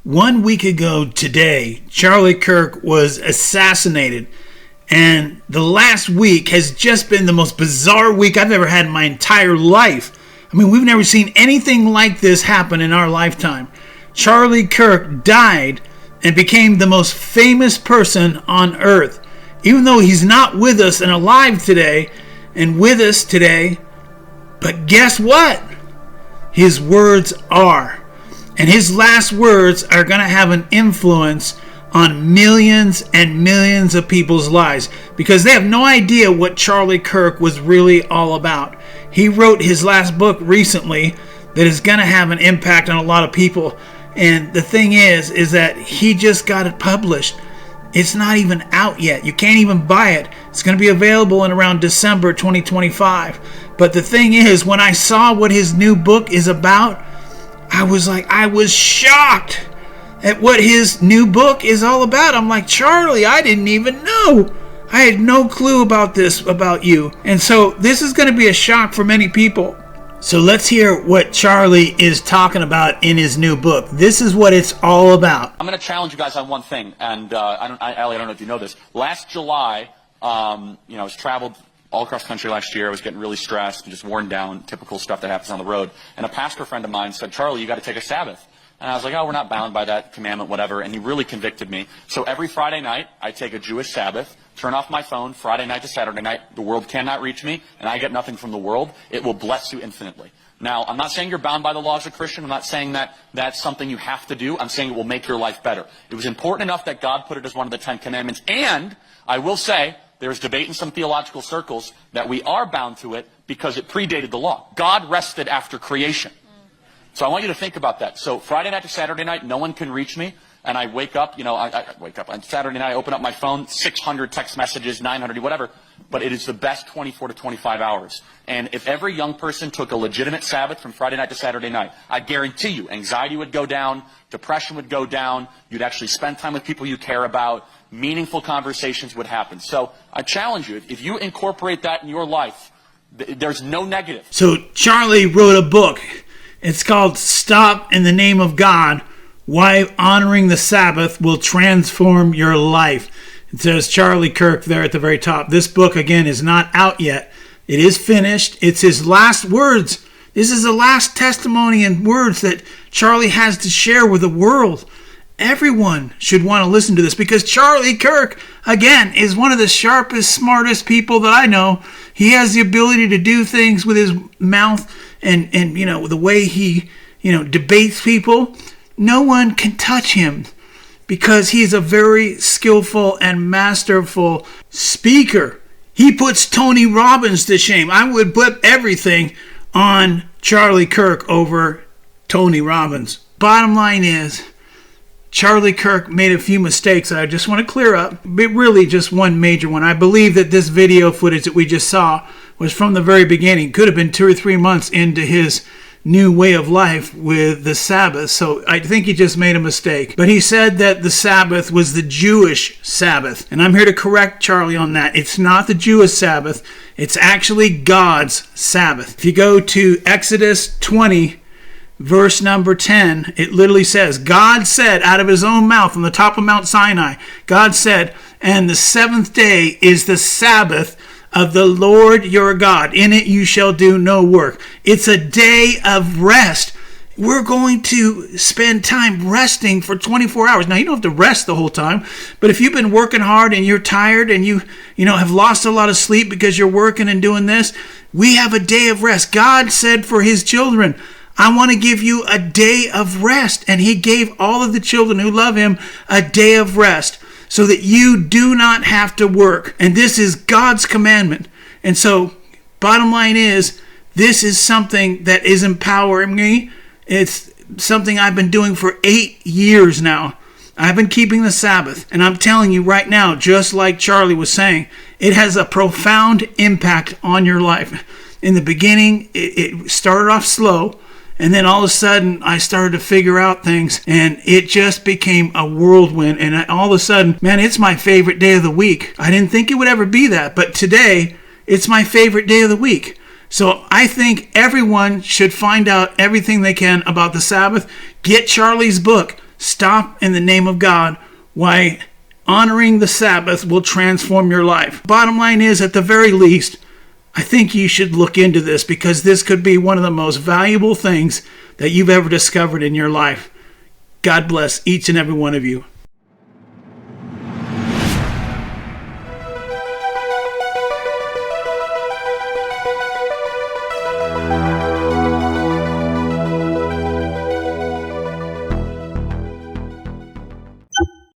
1 week ago today, Charlie Kirk was assassinated. And the last week has just been the most bizarre week I've ever had in my entire life. I mean, we've never seen anything like this happen in our lifetime. Charlie Kirk died and became the most famous person on earth. Even though he's not with us and alive today and with us today. But guess what? His words are. And his last words are going to have an influence on millions and millions of people's lives, because they have no idea what Charlie Kirk was really all about. He wrote his last book recently that is going to have an impact on a lot of people. And the thing is that he just got it published. It's not even out yet. You can't even buy it. It's going to be available in around December 2025. But the thing is, when I saw what his new book is about, I was shocked at what his new book is all about. I'm like, Charlie, I didn't even know. I had no clue about this, about you. And so this is going to be a shock for many people. So let's hear what Charlie is talking about in his new book. This is what it's all about. I'm going to challenge you guys on one thing, and Allie, I don't know if you know this. Last July, I was traveled all across the country last year. I was getting really stressed and just worn down, typical stuff that happens on the road. And a pastor friend of mine said, Charlie, you got to take a Sabbath. And I was like, oh, we're not bound by that commandment, whatever. And he really convicted me. So every Friday night, I take a Jewish Sabbath, turn off my phone, Friday night to Saturday night. The world cannot reach me, and I get nothing from the world. It will bless you infinitely. Now, I'm not saying you're bound by the law as a Christian. I'm not saying that that's something you have to do. I'm saying it will make your life better. It was important enough that God put it as one of the 10 commandments. And I will say, there's debate in some theological circles that we are bound to it because it predated the law. God rested after creation. So I want you to think about that. So Friday night to Saturday night, no one can reach me. And I wake up, I wake up on Saturday night, I open up my phone, 600 text messages, 900, whatever. But it is the best 24 to 25 hours. And if every young person took a legitimate Sabbath from Friday night to Saturday night, I guarantee you, anxiety would go down, depression would go down, you'd actually spend time with people you care about, meaningful conversations would happen. So I challenge you, if you incorporate that in your life, there's no negative. So Charlie wrote a book. It's called Stop in the Name of God, Why Honoring the Sabbath Will Transform Your Life. It says Charlie Kirk there at the very top. This book, again, is not out yet. It is finished. It's his last words. This is the last testimony and words that Charlie has to share with the world. Everyone should want to listen to this because Charlie Kirk, again, is one of the sharpest, smartest people that I know. He has the ability to do things with his mouth and the way he, debates people. No one can touch him because he's a very skillful and masterful speaker. He puts Tony Robbins to shame. I would put everything on Charlie Kirk over Tony Robbins. Bottom line is, Charlie Kirk made a few mistakes that I just want to clear up, but really just one major one. I believe that this video footage that we just saw was from the very beginning. Could have been 2 or 3 months into his new way of life with the Sabbath. So I think he just made a mistake. But he said that the Sabbath was the Jewish Sabbath. And I'm here to correct Charlie on that. It's not the Jewish Sabbath. It's actually God's Sabbath. If you go to Exodus 20, verse number 10, it literally says, God said out of his own mouth from the top of Mount Sinai, God said, and the seventh day is the Sabbath of the Lord your God. In it you shall do no work. It's a day of rest. We're going to spend time resting for 24 hours. Now, you don't have to rest the whole time, but if you've been working hard and you're tired and you have lost a lot of sleep because you're working and doing this, we have a day of rest. God said for his children, I want to give you a day of rest. And he gave all of the children who love him a day of rest so that you do not have to work. And this is God's commandment. And so, bottom line is, this is something that is empowering me. It's something I've been doing for 8 years now. I've been keeping the Sabbath. And I'm telling you right now, just like Charlie was saying, it has a profound impact on your life. In the beginning, it started off slow. And then all of a sudden, I started to figure out things, and it just became a whirlwind. And all of a sudden, man, it's my favorite day of the week. I didn't think it would ever be that, but today, it's my favorite day of the week. So I think everyone should find out everything they can about the Sabbath. Get Charlie's book, Stop in the Name of God, Why Honoring the Sabbath Will Transform Your Life. Bottom line is, at the very least, I think you should look into this, because this could be one of the most valuable things that you've ever discovered in your life. God bless each and every one of you.